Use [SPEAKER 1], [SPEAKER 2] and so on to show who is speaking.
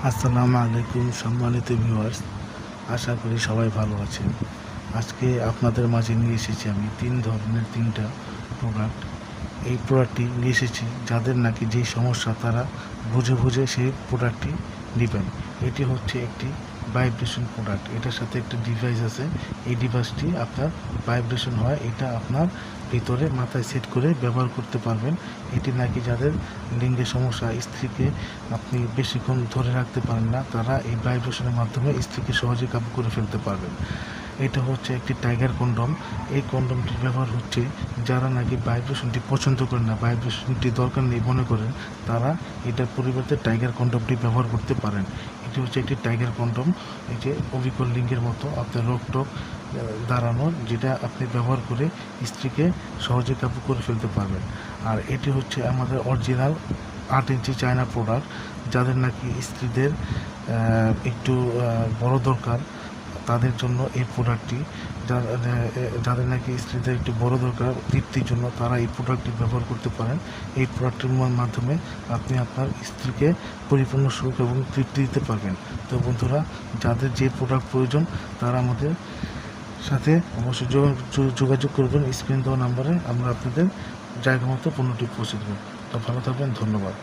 [SPEAKER 1] আসসালামু আলাইকুম সম্মানিত ভিউয়ার্স, আশা করি সবাই ভালো আছেন। আজকে আপনাদের মাঝে নিয়ে এসেছি আমি 3 ধরনের 3টা প্রোডাক্ট। এই প্রোডাক্টটি নিয়ে এসেছি যাদের নাকি যেই সমস্যা তারা বুঝে বুঝে সেই প্রোডাক্টটি নেবেন। এটি হচ্ছে একটি ভাইব্রেশন প্রোডাক্ট। এটার সাথে একটা ডিভাইস আছে। এই ডিভাইসটি আপনার ভাইব্রেশন হয়, এটা আপনার ভিতরে মাথায় সেট করে ব্যবহার করতে পারবেন। এটি নাকি যাদের লিঙ্গের সমস্যা, স্ত্রীকে আপনি বেশিক্ষণ ধরে রাখতে পারেন না, তারা এই ভাইব্রেশনের মাধ্যমে স্ত্রীকে সহজে কাবু করে ফেলতে পারবেন। এটা হচ্ছে একটি টাইগার কন্ডম। এই কন্ডমটির ব্যবহার হচ্ছে যারা নাকি ভাইব্রেশনটি পছন্দ করেন না, ভাইব্রেশনটি দরকার নেই মনে করেন, তারা এটার পরিবর্তে টাইগার কন্ডমটি ব্যবহার করতে পারেন। এটি হচ্ছে একটি টাইগার কন্ডম। এই যে অবিকল লিঙ্গের মতো আপনার রোগ টোগ দাঁড়ানো, যেটা আপনি ব্যবহার করে স্ত্রীকে সহজে কাবু করে ফেলতে পারবেন। আর এটি হচ্ছে আমাদের অরিজিনাল 8 ইঞ্চি চায়না প্রোডাক্ট। যাদের নাকি স্ত্রীদের একটু বড় দরকার, তাদের জন্য এই প্রোডাক্টটি, যাদের নাকি স্ত্রীদের একটু বড় দরকার তৃপ্তির জন্য, তারা এই প্রোডাক্টটি ব্যবহার করতে পারেন। এই প্রোডাক্টের মাধ্যমে আপনি আপনার স্ত্রীকে পরিপূর্ণ সুখ এবং তৃপ্তি দিতে পারবেন। তো বন্ধুরা, যাদের যে প্রোডাক্ট প্রয়োজন তারা আমাদের সাথে অবশ্যই যোগাযোগ করবেন। স্ক্রিন দেওয়া নাম্বারে আমরা আপনাদের জায়গা মতো পণ্যটি পৌঁছে দেবেন। তো ভালো থাকবেন, ধন্যবাদ।